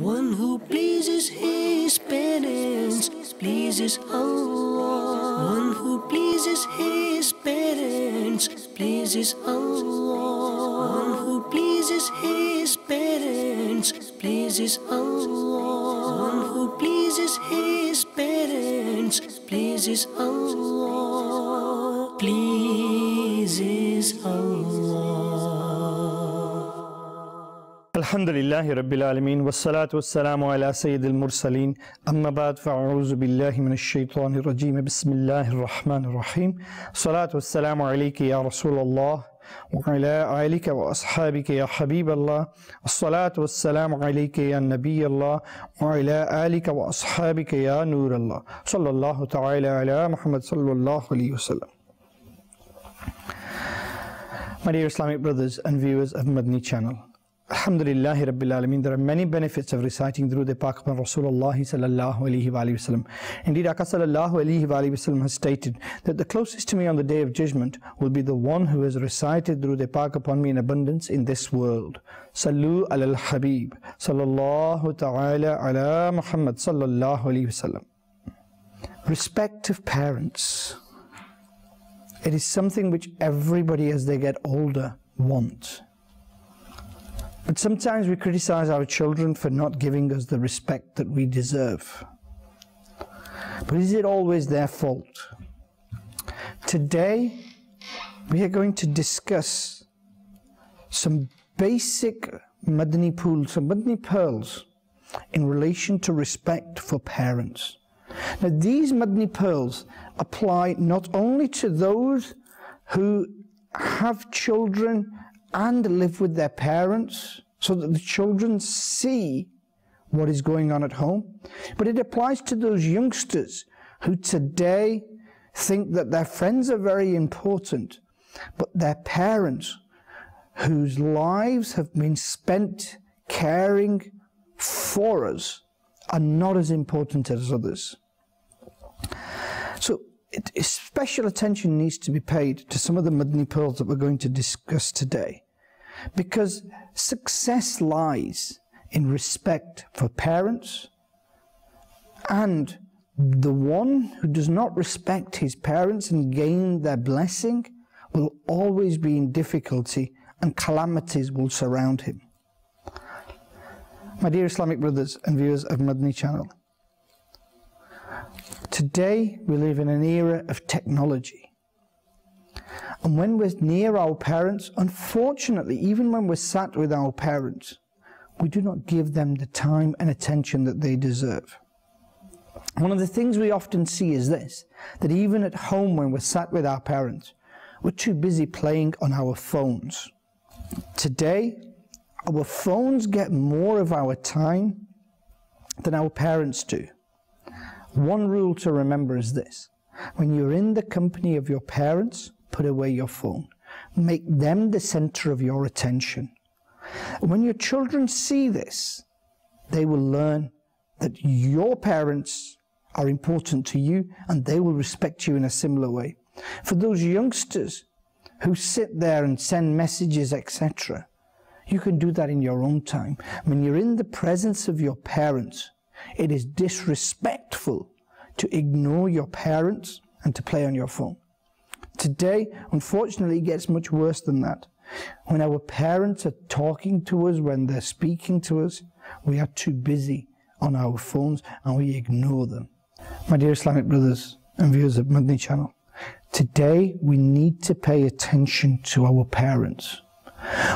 One who pleases his parents pleases Allah. One who pleases his parents pleases Allah. One who pleases his parents pleases Allah. One who pleases his parents pleases Allah. Pleases Allah. Alhamdulillahi Rabbil Alameen, wassalatu wassalamu ala Sayyidil Mursaleen, amma ba'd, fa'a'udhu billahi minash shaitanir rajeem, bismillahir rahmanir rahim. Salatu wassalamu alayka ya Rasulallah, wa ala alika wa ashabika ya Habiballah. As-salatu wassalamu alayka ya Nabiyallah, wa ala alika wa ashabika ya Nurallah. Sallallahu ta'ala ala Muhammad sallallahu alayhi wa sallam. My dear Islamic brothers and viewers of Madani Channel, Alhamdulillahi Rabbil Alameen, there are many benefits of reciting through the Pak upon Rasulullah sallallahu alayhi wa sallam. Indeed, Aka sallallahu alayhi wa sallam has stated that the closest to me on the day of judgment will be the one who has recited through the Pak upon me in abundance in this world. Sallu ala al-Habib sallallahu ta'ala ala Muhammad sallallahu alayhi wa sallam. Respect of parents. It is something which everybody as they get older wants. But sometimes we criticize our children for not giving us the respect that we deserve. But is it always their fault? Today, we are going to discuss some basic Madani pools, some Madani pearls in relation to respect for parents. Now, these Madani pearls apply not only to those who have children and live with their parents, so that the children see what is going on at home, but it applies to those youngsters who today think that their friends are very important, but their parents, whose lives have been spent caring for us, are not as important as others. So special attention needs to be paid to some of the Madani pearls that we're going to discuss today, because success lies in respect for parents, and the one who does not respect his parents and gain their blessing will always be in difficulty, and calamities will surround him. My dear Islamic brothers and viewers of Madani Channel, today we live in an era of technology. And when we're near our parents, unfortunately, even when we're sat with our parents, we do not give them the time and attention that they deserve. One of the things we often see is this, that even at home when we're sat with our parents, we're too busy playing on our phones. Today, our phones get more of our time than our parents do. One rule to remember is this: when you're in the company of your parents, put away your phone. Make them the center of your attention. When your children see this, they will learn that your parents are important to you, and they will respect you in a similar way. For those youngsters who sit there and send messages, etc., you can do that in your own time. When you're in the presence of your parents, it is disrespectful to ignore your parents and to play on your phone. Today, unfortunately, it gets much worse than that. When our parents are talking to us, when they're speaking to us, we are too busy on our phones and we ignore them. My dear Islamic brothers and viewers of Madani Channel, today we need to pay attention to our parents.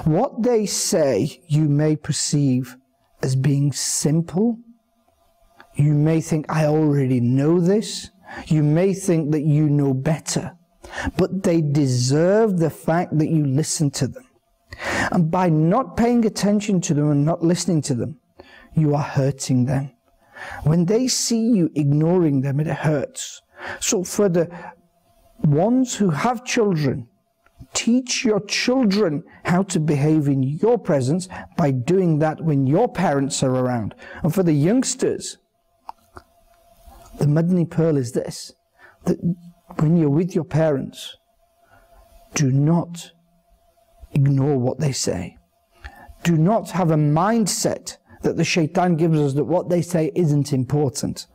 What they say you may perceive as being simple. You may think, I already know this. You may think that you know better. But they deserve the fact that you listen to them. And by not paying attention to them and not listening to them, you are hurting them. When they see you ignoring them, it hurts. So for the ones who have children, teach your children how to behave in your presence by doing that when your parents are around. And for the youngsters, the Madani pearl is this, that when you're with your parents, do not ignore what they say. Do not have a mindset that the shaitan gives us, that what they say isn't important.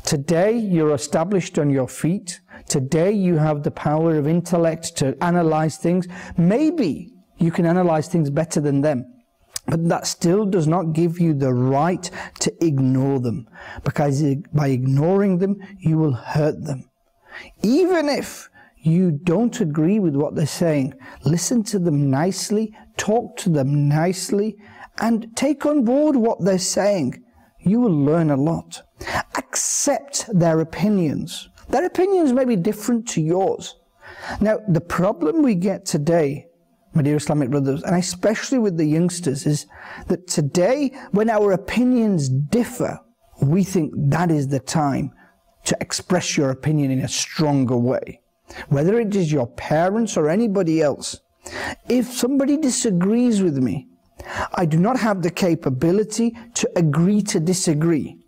Today you're established on your feet. Today you have the power of intellect to analyze things. Maybe you can analyze things better than them, but that still does not give you the right to ignore them, because by ignoring them you will hurt them. Even if you don't agree with what they're saying, listen to them nicely, talk to them nicely, and take on board what they're saying. You will learn a lot. Accept their opinions. Their opinions may be different to yours. Now, the problem we get today, my dear Islamic brothers, and especially with the youngsters, is that today, when our opinions differ, we think that is the time to express your opinion in a stronger way. Whether it is your parents or anybody else. If somebody disagrees with me, I do not have the capability to agree to disagree.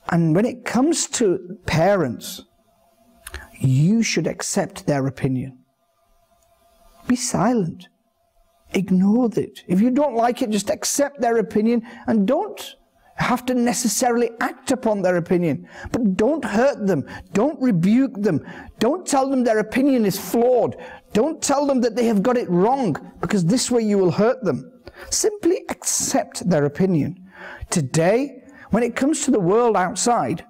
And when it comes to parents, you should accept their opinion. Be silent. Ignore it. If you don't like it, just accept their opinion and don't have to necessarily act upon their opinion. But don't hurt them. Don't rebuke them. Don't tell them their opinion is flawed. Don't tell them that they have got it wrong, because this way you will hurt them. Simply accept their opinion. Today, when it comes to the world outside,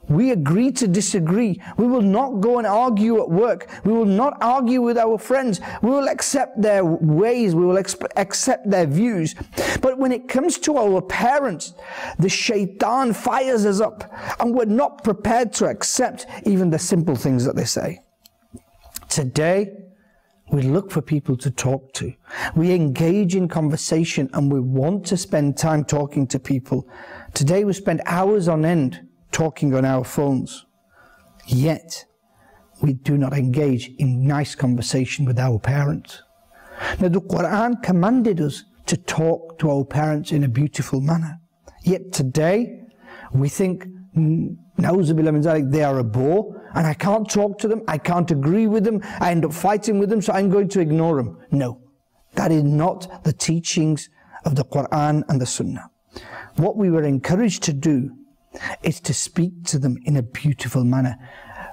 we agree to disagree. We will not go and argue at work. We will not argue with our friends. We will accept their ways. We will accept their views. But when it comes to our parents, the shaitan fires us up, and we're not prepared to accept even the simple things that they say. Today, we look for people to talk to. We engage in conversation, and we want to spend time talking to people. Today, we spend hours on end talking on our phones, yet we do not engage in nice conversation with our parents. Now, the Quran commanded us to talk to our parents in a beautiful manner, yet today we think, na'uzubillah min zalik, they are a bore and I can't talk to them, I can't agree with them, I end up fighting with them, so I'm going to ignore them. No, that is not the teachings of the Quran and the Sunnah. What we were encouraged to do is to speak to them in a beautiful manner.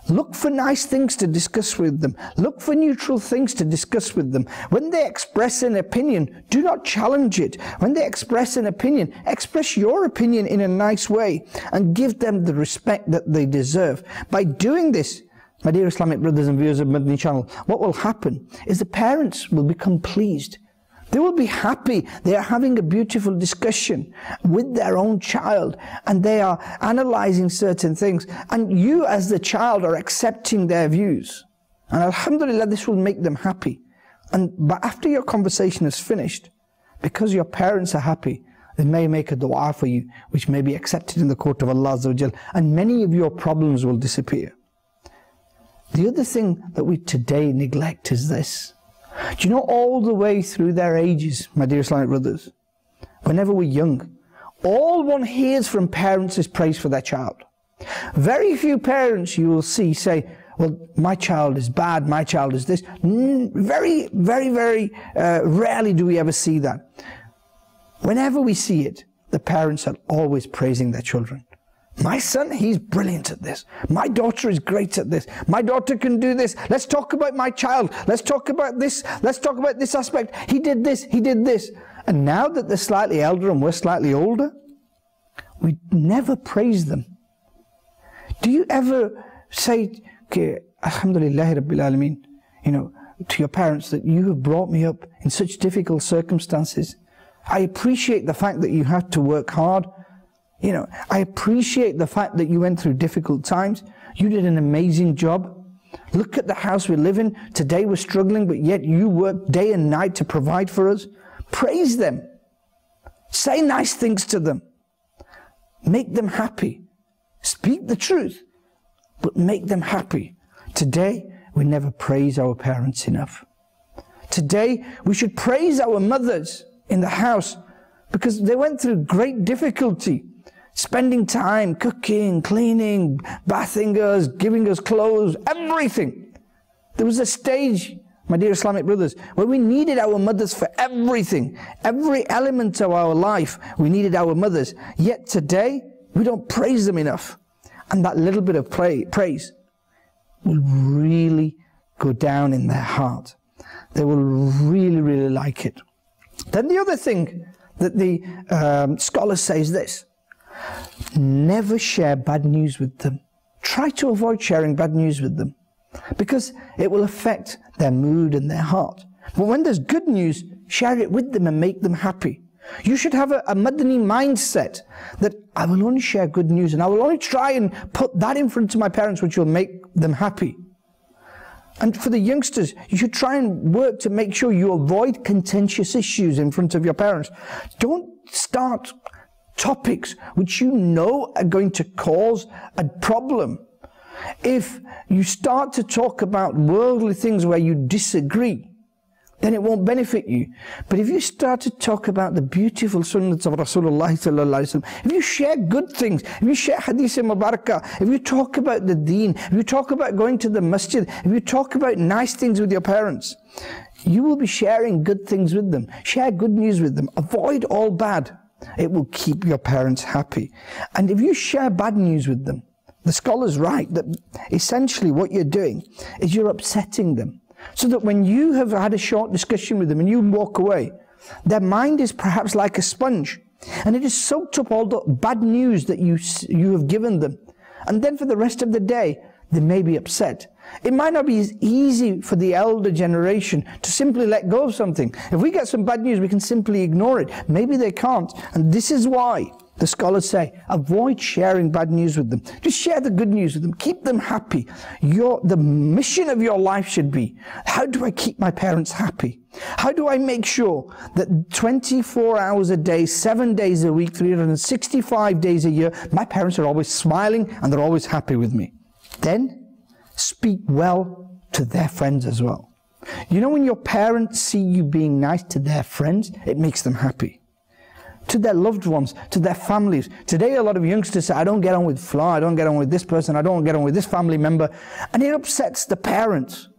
Look for nice things to discuss with them. Look for neutral things to discuss with them. When they express an opinion, do not challenge it. When they express an opinion, express your opinion in a nice way and give them the respect that they deserve. By doing this, my dear Islamic brothers and viewers of Madani Channel, what will happen is the parents will become pleased. They will be happy. They are having a beautiful discussion with their own child, and they are analyzing certain things, and you as the child are accepting their views. And alhamdulillah, this will make them happy. But after your conversation is finished, because your parents are happy, they may make a dua for you, which may be accepted in the court of Allah Azza wa Jal, and many of your problems will disappear. The other thing that we today neglect is this. Do you know, all the way through their ages, my dear Islamic brothers, whenever we're young, all one hears from parents is praise for their child. Very few parents you will see say, well, my child is bad, my child is this. Very rarely do we ever see that. Whenever we see it, the parents are always praising their children. My son, he's brilliant at this. My daughter is great at this. My daughter can do this. Let's talk about my child. Let's talk about this. Let's talk about this aspect. He did this. He did this. And now that they're slightly elder and we're slightly older, we never praise them. Do you ever say, Alhamdulillah Rabbil Alameen, to your parents, that you have brought me up in such difficult circumstances? I appreciate the fact that you had to work hard. I appreciate the fact that you went through difficult times. You did an amazing job. Look at the house we live in. Today we're struggling, but yet you work day and night to provide for us. Praise them. Say nice things to them. Make them happy. Speak the truth, but make them happy. Today, we never praise our parents enough. Today, we should praise our mothers in the house, because they went through great difficulty. Spending time cooking, cleaning, bathing us, giving us clothes, everything. There was a stage my dear Islamic brothers, where we needed our mothers for everything, every element of our life, we needed our mothers. Yet today, we don't praise them enough. And that little bit of praise will really go down in their heart. They will really, really like it. Then the other thing that the scholar says this: never share bad news with them. Try to avoid sharing bad news with them, because it will affect their mood and their heart. But when there's good news, share it with them and make them happy. You should have a Madani mindset that I will only share good news, and I will only try and put that in front of my parents which will make them happy. And for the youngsters, you should try and work to make sure you avoid contentious issues in front of your parents. Don't start topics which you know are going to cause a problem. If you start to talk about worldly things where you disagree, then it won't benefit you. But if you start to talk about the beautiful sunnahs of Rasulullah sallallahu alaihi wasallam, if you share good things, if you share hadith mubarakah, if you talk about the deen, if you talk about going to the masjid, if you talk about nice things with your parents, you will be sharing good things with them. Share good news with them. Avoid all bad. It will keep your parents happy. And if you share bad news with them, the scholar's right that essentially what you're doing is you're upsetting them. So that when you have had a short discussion with them and you walk away, their mind is perhaps like a sponge, and it has soaked up all the bad news that you have given them. And then for the rest of the day, they may be upset. It might not be as easy for the elder generation to simply let go of something. If we get some bad news, we can simply ignore it. Maybe they can't. And this is why the scholars say, avoid sharing bad news with them. Just share the good news with them. Keep them happy. The mission of your life should be, how do I keep my parents happy? How do I make sure that 24 hours a day, 7 days a week, 365 days a year, my parents are always smiling and they're always happy with me? Then speak well to their friends as well. You know, when your parents see you being nice to their friends, it makes them happy. To their loved ones, to their families. Today a lot of youngsters say, I don't get on with Fla, I don't get on with this person, I don't get on with this family member, and it upsets the parents.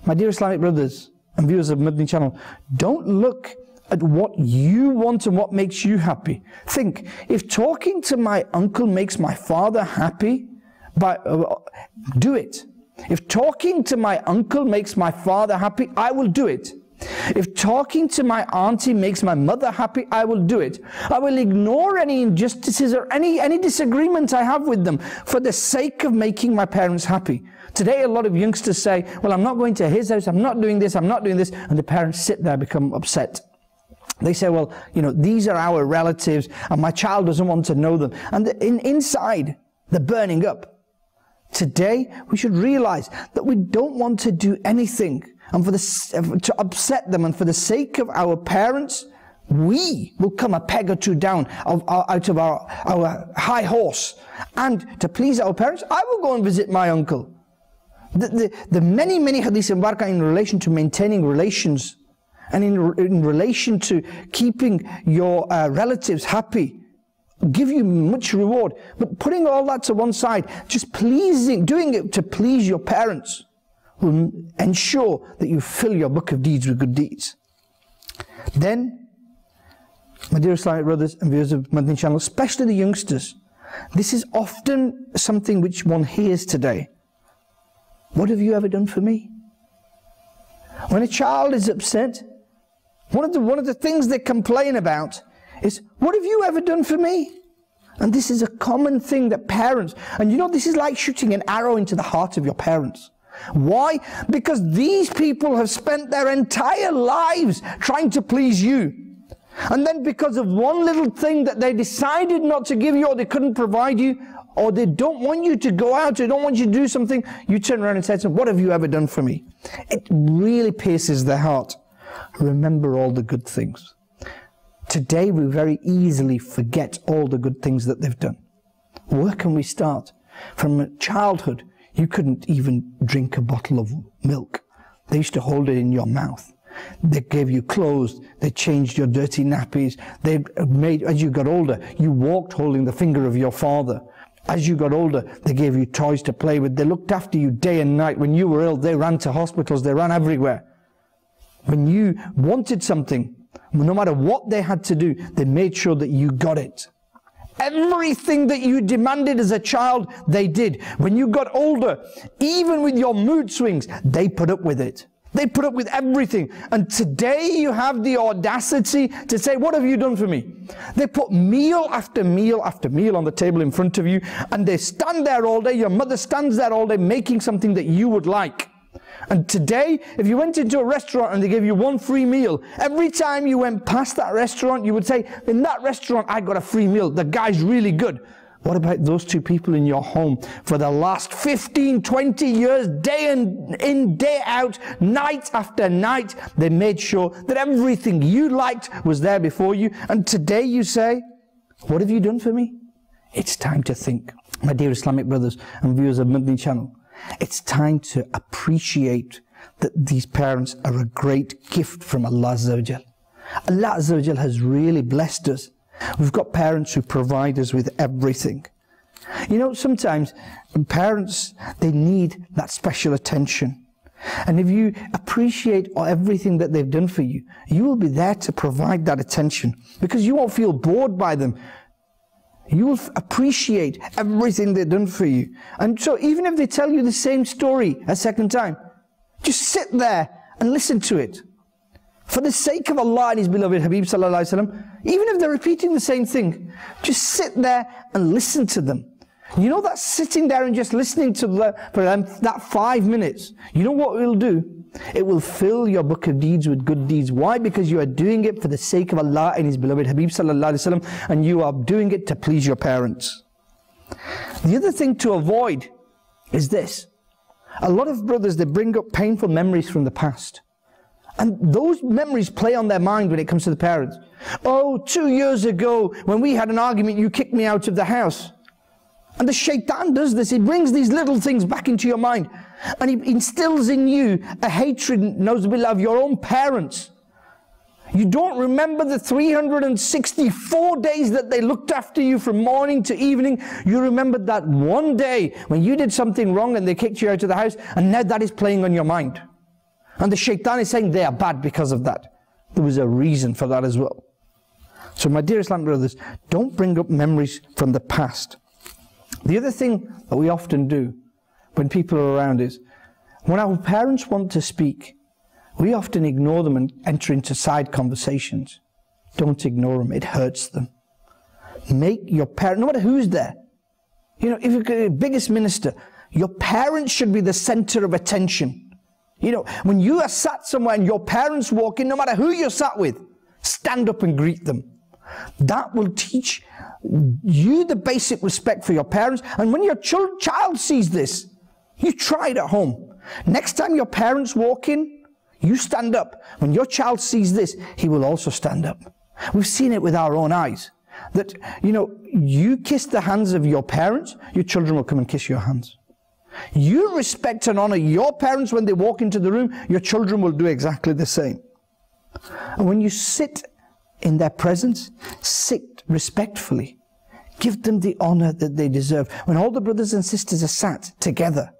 My dear Islamic brothers and viewers of Madani Channel, don't look at what you want and what makes you happy. Think, if talking to my uncle makes my father happy, do it. If talking to my uncle makes my father happy, I will do it. If talking to my auntie makes my mother happy, I will do it. I will ignore any injustices or any disagreement I have with them for the sake of making my parents happy. Today a lot of youngsters say, well, I'm not going to his house, I'm not doing this, I'm not doing this, and the parents sit there, become upset. They say, well, you know, these are our relatives and my child doesn't want to know them. And inside, they're burning up. Today, we should realize that we don't want to do anything and to upset them, and for the sake of our parents, we will come a peg or two down out of our high horse. And to please our parents, I will go and visit my uncle. The many, many hadith and barakah in relation to maintaining relations and in relation to keeping your relatives happy give you much reward. But putting all that to one side, just doing it to please your parents, will ensure that you fill your book of deeds with good deeds. Then, my dear Islamic brothers and viewers of Madani Channel, especially the youngsters, this is often something which one hears today. What have you ever done for me? When a child is upset, one of the things they complain about is, what have you ever done for me? And this is a common thing that parents, and you know, this is like shooting an arrow into the heart of your parents. Why? Because these people have spent their entire lives trying to please you. And then because of one little thing that they decided not to give you, or they couldn't provide you, or they don't want you to go out, they don't want you to do something, you turn around and say to them, what have you ever done for me? It really pierces their heart. Remember all the good things. Today we very easily forget all the good things that they've done. Where can we start? From childhood, you couldn't even drink a bottle of milk. They used to hold it in your mouth. They gave you clothes, they changed your dirty nappies, they made, as you got older, you walked holding the finger of your father. As you got older, they gave you toys to play with. They looked after you day and night. When you were ill, they ran to hospitals. They ran everywhere. When you wanted something, no matter what they had to do, they made sure that you got it. Everything that you demanded as a child, they did. When you got older, even with your mood swings, they put up with it. They put up with everything. And today you have the audacity to say, what have you done for me? They put meal after meal after meal on the table in front of you, and they stand there all day. Your mother stands there all day making something that you would like. And today, if you went into a restaurant and they gave you one free meal, every time you went past that restaurant, you would say, in that restaurant, I got a free meal. The guy's really good. What about those two people in your home for the last 15, 20 years, day in, day out, night after night? They made sure that everything you liked was there before you. And today you say, what have you done for me? It's time to think. My dear Islamic brothers and viewers of Madani Channel, it's time to appreciate that these parents are a great gift from Allah Azza wa Jal. Allah Azza wa Jal has really blessed us. We've got parents who provide us with everything. You know, sometimes parents, they need that special attention. And if you appreciate everything that they've done for you, you will be there to provide that attention, because you won't feel bored by them. You will appreciate everything they've done for you. And so even if they tell you the same story a second time, just sit there and listen to it. For the sake of Allah and His beloved Habib sallallahu alaihi wasallam, even if they're repeating the same thing, just sit there and listen to them. You know that sitting there and just listening to for them, that 5 minutes, you know what it will do? It will fill your book of deeds with good deeds. Why? Because you are doing it for the sake of Allah and His beloved Habib sallallahu alaihi wasallam, and you are doing it to please your parents. The other thing to avoid is this. A lot of brothers, they bring up painful memories from the past. And those memories play on their mind when it comes to the parents. Oh, 2 years ago, when we had an argument, you kicked me out of the house. And the shaitan does this. He brings these little things back into your mind. And he instills in you a hatred, na'uzubillah, of your own parents. You don't remember the 364 days that they looked after you from morning to evening. You remember that one day when you did something wrong and they kicked you out of the house, and now that is playing on your mind. And the shaitan is saying they are bad because of that. There was a reason for that as well. So my dear Islamic brothers, don't bring up memories from the past. The other thing that we often do when people are around is, when our parents want to speak, we often ignore them and enter into side conversations. Don't ignore them, it hurts them. Make your parent, no matter who's there, you know, if you're the biggest minister, your parents should be the center of attention. You know, when you are sat somewhere and your parents walk in, no matter who you're sat with, stand up and greet them. That will teach you the basic respect for your parents. And when your child sees this, you try it at home. Next time your parents walk in, you stand up. When your child sees this, he will also stand up. We've seen it with our own eyes. That, you know, you kiss the hands of your parents, your children will come and kiss your hands. You respect and honor your parents when they walk into the room, your children will do exactly the same. And when you sit in their presence, sit respectfully. Give them the honor that they deserve. When all the brothers and sisters are sat together,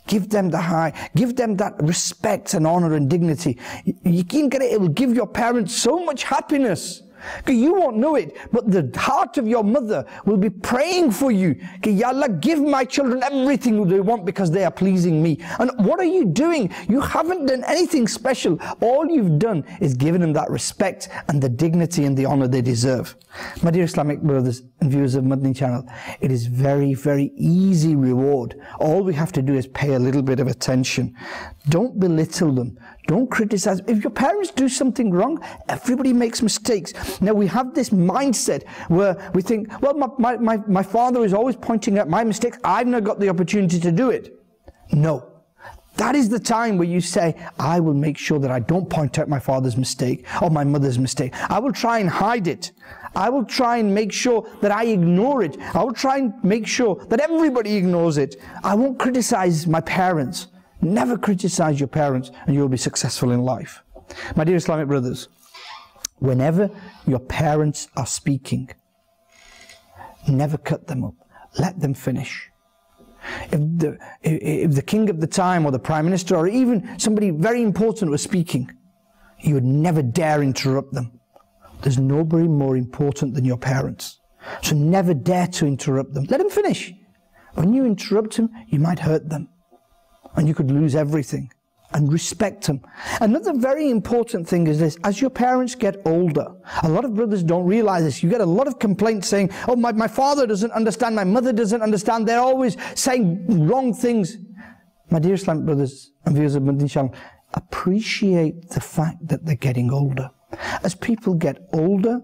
give them the high, give them that respect and honor and dignity. You can get it, it will give your parents so much happiness. You won't know it, but the heart of your mother will be praying for you. Ya Allah, give my children everything they want because they are pleasing me. And what are you doing? You haven't done anything special. All you've done is given them that respect and the dignity and the honor they deserve. My dear Islamic brothers and viewers of Madani Channel, it is very, very easy reward. All we have to do is pay a little bit of attention. Don't belittle them. Don't criticize. If your parents do something wrong, everybody makes mistakes. Now we have this mindset where we think, well, my father is always pointing out my mistakes. I've not got the opportunity to do it. No. That is the time where you say, I will make sure that I don't point out my father's mistake or my mother's mistake. I will try and hide it. I will try and make sure that I ignore it. I will try and make sure that everybody ignores it. I won't criticize my parents. Never criticize your parents and you'll be successful in life. My dear Islamic brothers, whenever your parents are speaking, never cut them up. let them finish. If the king of the time or the prime minister or even somebody very important was speaking, you would never dare interrupt them. There's nobody more important than your parents. So never dare to interrupt them. Let them finish. When you interrupt them, you might hurt them. And you could lose everything. And respect them. Another very important thing is this: as your parents get older, a lot of brothers don't realize this. You get a lot of complaints saying, oh, my father doesn't understand, my mother doesn't understand, they're always saying wrong things. My dear Islamic brothers and viewers of Madani Channel, appreciate the fact that they're getting older. As people get older,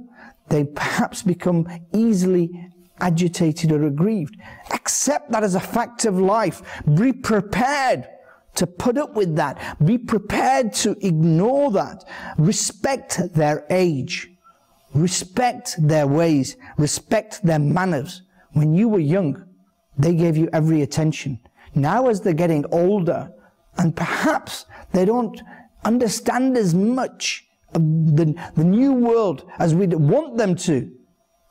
they perhaps become easily agitated or aggrieved. Accept that as a fact of life. Be prepared to put up with that. Be prepared to ignore that. Respect their age. Respect their ways. Respect their manners. When you were young, they gave you every attention. Now as they're getting older, and perhaps they don't understand as much of the new world as we'd want them to,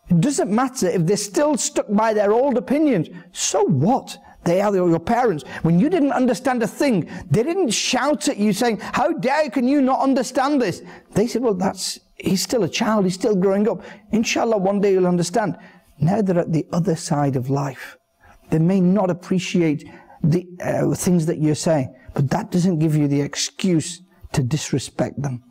it doesn't matter if they're still stuck by their old opinions. So what? They are your parents. When you didn't understand a thing, they didn't shout at you saying, how dare can you not understand this? They said, well, he's still a child, he's still growing up. Inshallah, one day you'll understand. Now they're at the other side of life. They may not appreciate the things that you're saying, but that doesn't give you the excuse to disrespect them.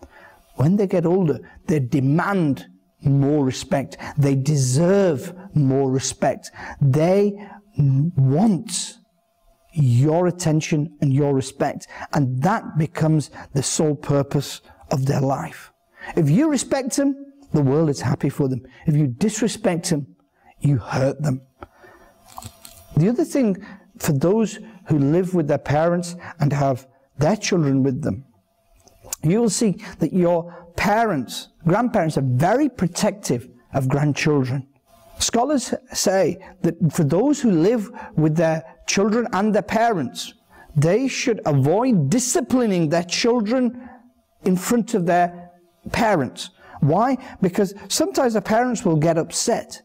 When they get older, they demand more respect. They deserve more respect. They want your attention and your respect, and that becomes the sole purpose of their life. If you respect them, the world is happy for them. If you disrespect them, you hurt them. The other thing for those who live with their parents and have their children with them, you will see that your parents, grandparents, are very protective of grandchildren. Scholars say that for those who live with their children and their parents, they should avoid disciplining their children in front of their parents. Why? Because sometimes the parents will get upset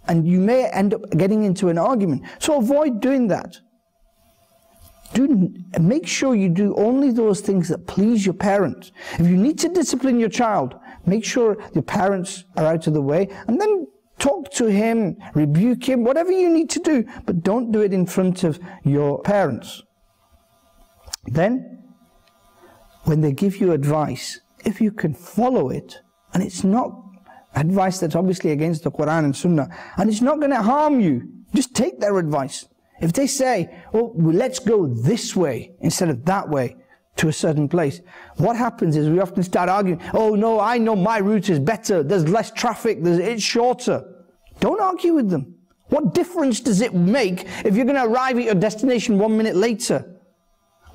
and you may end up getting into an argument. So avoid doing that. Make sure you do only those things that please your parents. If you need to discipline your child, make sure your parents are out of the way, and then talk to him, rebuke him, whatever you need to do, but don't do it in front of your parents. Then, when they give you advice, if you can follow it, and it's not advice that's obviously against the Quran and Sunnah, and it's not going to harm you, just take their advice. If they say, oh, well, let's go this way instead of that way to a certain place, what happens is we often start arguing, oh no, I know my route is better, there's less traffic, it's shorter. Don't argue with them. What difference does it make if you're going to arrive at your destination 1 minute later?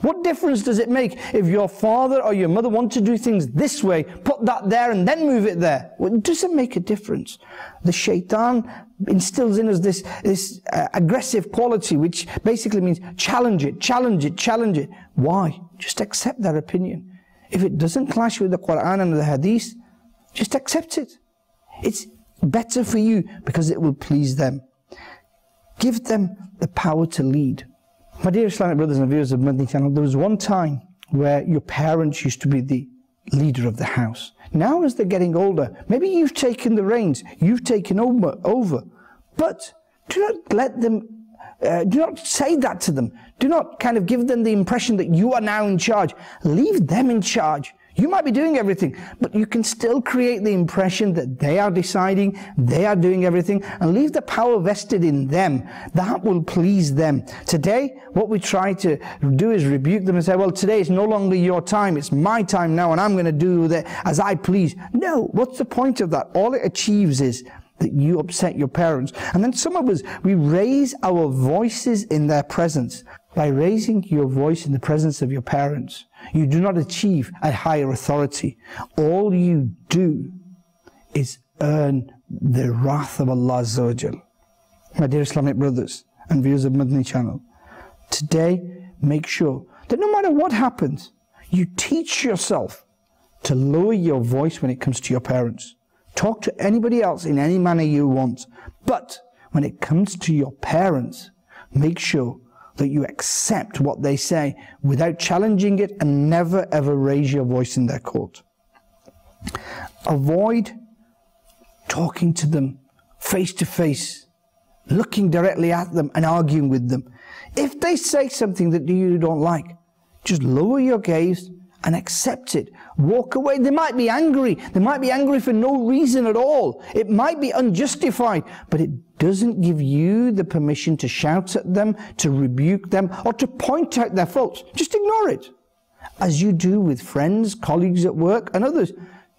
What difference does it make if your father or your mother want to do things this way, put that there and then move it there? Well, it doesn't make a difference. The shaitan instills in us this aggressive quality, which basically means challenge it, challenge it, challenge it. Why? Just accept their opinion. If it doesn't clash with the Quran and the Hadith, just accept it. It's better for you because it will please them. Give them the power to lead. My dear Islamic brothers and viewers of Madani Channel, there was one time where your parents used to be the leader of the house. Now as they're getting older, maybe you've taken the reins, you've taken over. But do not let them, do not say that to them. Do not kind of give them the impression that you are now in charge. Leave them in charge. You might be doing everything, but you can still create the impression that they are deciding, they are doing everything, and leave the power vested in them. That will please them. Today, what we try to do is rebuke them and say, well, today is no longer your time, it's my time now, and I'm going to do it as I please. No, what's the point of that? All it achieves is that you upset your parents. And then some of us, we raise our voices in their presence. By raising your voice in the presence of your parents, you do not achieve a higher authority. All you do is earn the wrath of Allah Azza wa Jal. My dear Islamic brothers and viewers of Madani Channel, today make sure that no matter what happens, you teach yourself to lower your voice when it comes to your parents. Talk to anybody else in any manner you want. But when it comes to your parents, make sure that you accept what they say without challenging it, and never ever raise your voice in their court. Avoid talking to them face to face, looking directly at them and arguing with them. If they say something that you don't like, just lower your gaze and accept it. Walk away. They might be angry. They might be angry for no reason at all. It might be unjustified, but it doesn't give you the permission to shout at them, to rebuke them, or to point out their faults. Just ignore it. As you do with friends, colleagues at work, and others.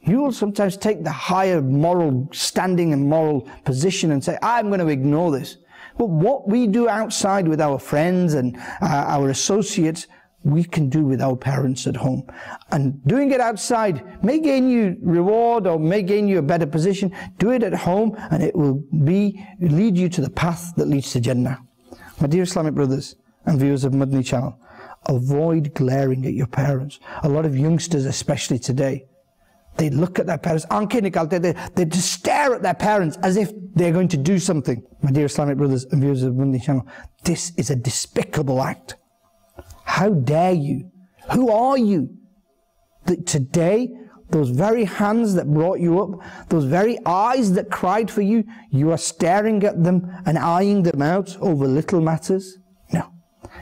You will sometimes take the higher moral standing and moral position and say, I'm going to ignore this. But what we do outside with our friends and our associates, we can do with our parents at home. And doing it outside may gain you reward or may gain you a better position. Do it at home and it will lead you to the path that leads to Jannah. My dear Islamic brothers and viewers of Madani Channel, avoid glaring at your parents. A lot of youngsters, especially today, they look at their parents, they just stare at their parents as if they're going to do something. My dear Islamic brothers and viewers of Madani Channel, this is a despicable act. How dare you? Who are you? That today, those very hands that brought you up, those very eyes that cried for you, you are staring at them and eyeing them out over little matters? No.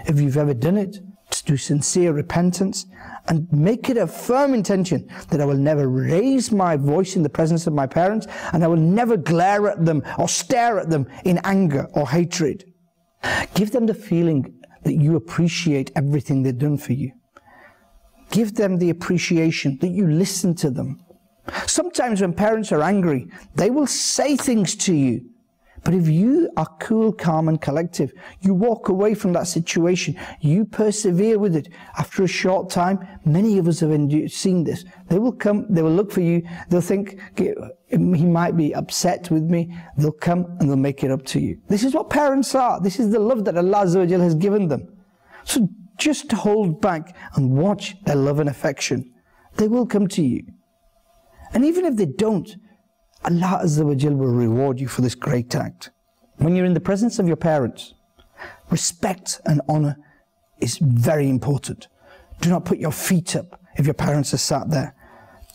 If you've ever done it, just do sincere repentance and make it a firm intention that I will never raise my voice in the presence of my parents, and I will never glare at them or stare at them in anger or hatred. Give them the feeling that you appreciate everything they've done for you. Give them the appreciation that you listen to them. Sometimes when parents are angry, they will say things to you. But if you are cool, calm and collective, you walk away from that situation, you persevere with it. After a short time, many of us have seen this. They will come, they will look for you, they'll think, he might be upset with me, they'll come and they'll make it up to you. This is what parents are. This is the love that Allah Azza wa Jal has given them. So just hold back and watch their love and affection. They will come to you. And even if they don't, Allah Azza wa Jal will reward you for this great act. When you're in the presence of your parents, respect and honor is very important. Do not put your feet up if your parents are sat there.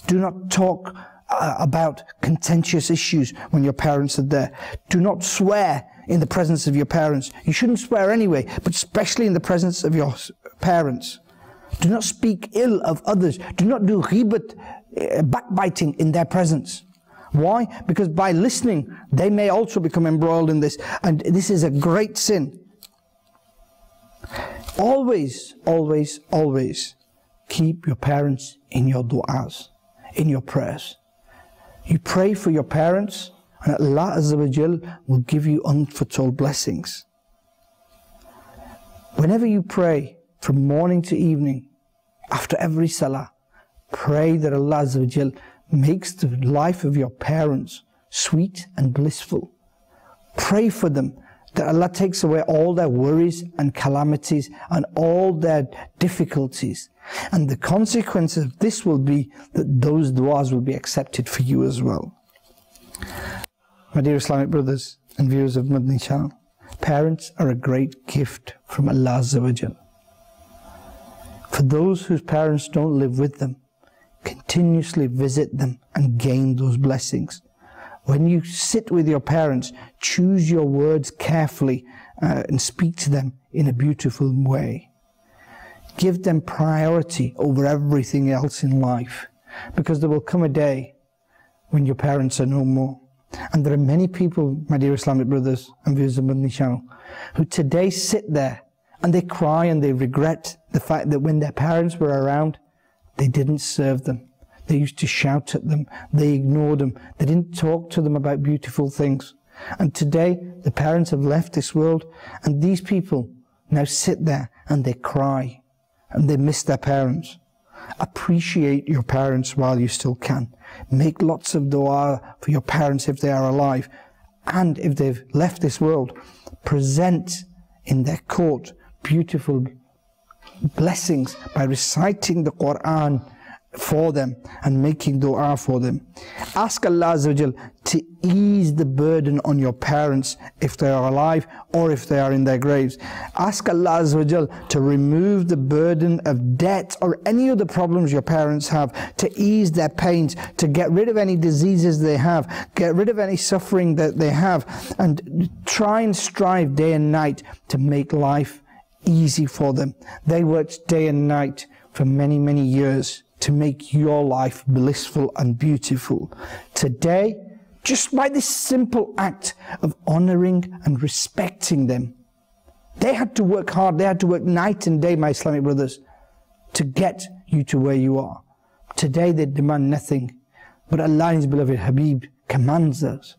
Do not talk about contentious issues when your parents are there. Do not swear in the presence of your parents. You shouldn't swear anyway, but especially in the presence of your parents. Do not speak ill of others. Do not do ghibat, backbiting in their presence. Why? Because by listening, they may also become embroiled in this, and this is a great sin. Always, always, always keep your parents in your du'as, in your prayers. You pray for your parents, and Allah Azza wa Jal will give you unforetold blessings. Whenever you pray, from morning to evening, after every salah, pray that Allah Azza wa Jal makes the life of your parents sweet and blissful. Pray for them that Allah takes away all their worries and calamities and all their difficulties. And the consequence of this will be that those du'as will be accepted for you as well. My dear Islamic brothers and viewers of Madani Channel, parents are a great gift from Allah Azza wa Jal. For those whose parents don't live with them, continuously visit them and gain those blessings. When you sit with your parents, choose your words carefully and speak to them in a beautiful way. Give them priority over everything else in life, because there will come a day when your parents are no more. And there are many people, my dear Islamic brothers and viewers of Madani Channel, who today sit there and they cry and they regret the fact that when their parents were around, they didn't serve them. They used to shout at them. They ignored them. They didn't talk to them about beautiful things. And today, the parents have left this world, and these people now sit there and they cry and they miss their parents. Appreciate your parents while you still can. Make lots of dua for your parents if they are alive. And if they've left this world, present in their court beautiful blessings by reciting the Qur'an for them and making dua for them. Ask Allah Azza wa Jal to ease the burden on your parents if they are alive or if they are in their graves. Ask Allah Azza wa Jal to remove the burden of debt or any other problems your parents have, to ease their pains, to get rid of any diseases they have, get rid of any suffering that they have, and try and strive day and night to make life easy for them. They worked day and night for many, many years to make your life blissful and beautiful. Today, just by this simple act of honoring and respecting them, they had to work hard, they had to work night and day, my Islamic brothers, to get you to where you are. Today they demand nothing, but Allah and His beloved Habib commands us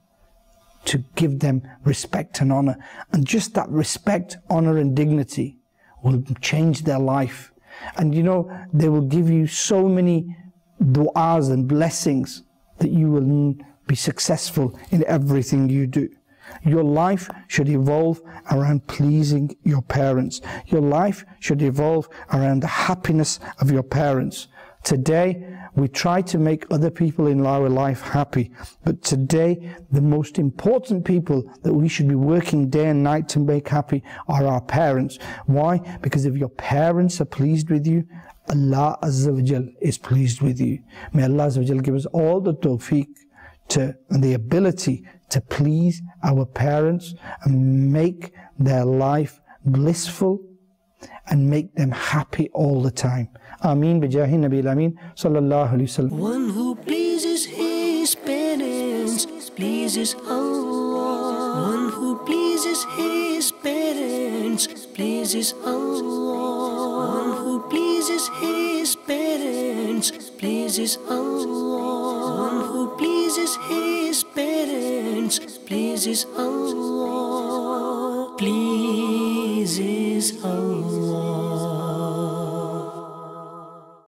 to give them respect and honor. And just that respect, honor and dignity will change their life. And you know, they will give you so many du'as and blessings that you will be successful in everything you do. Your life should evolve around pleasing your parents. Your life should evolve around the happiness of your parents. Today, we try to make other people in our life happy, but today the most important people that we should be working day and night to make happy are our parents. Why? Because if your parents are pleased with you, Allah Azza wa Jal is pleased with you. May Allah Azza wa Jal give us all the tawfiq and the ability to please our parents and make their life blissful and make them happy all the time. Ameen bijahi Nabi al-Ameen sallallahu alayhi wa sallam. One who pleases his parents pleases Allah. One who pleases his parents pleases Allah. One who pleases his parents pleases Allah. One who pleases his parents pleases Allah. Pleases Allah.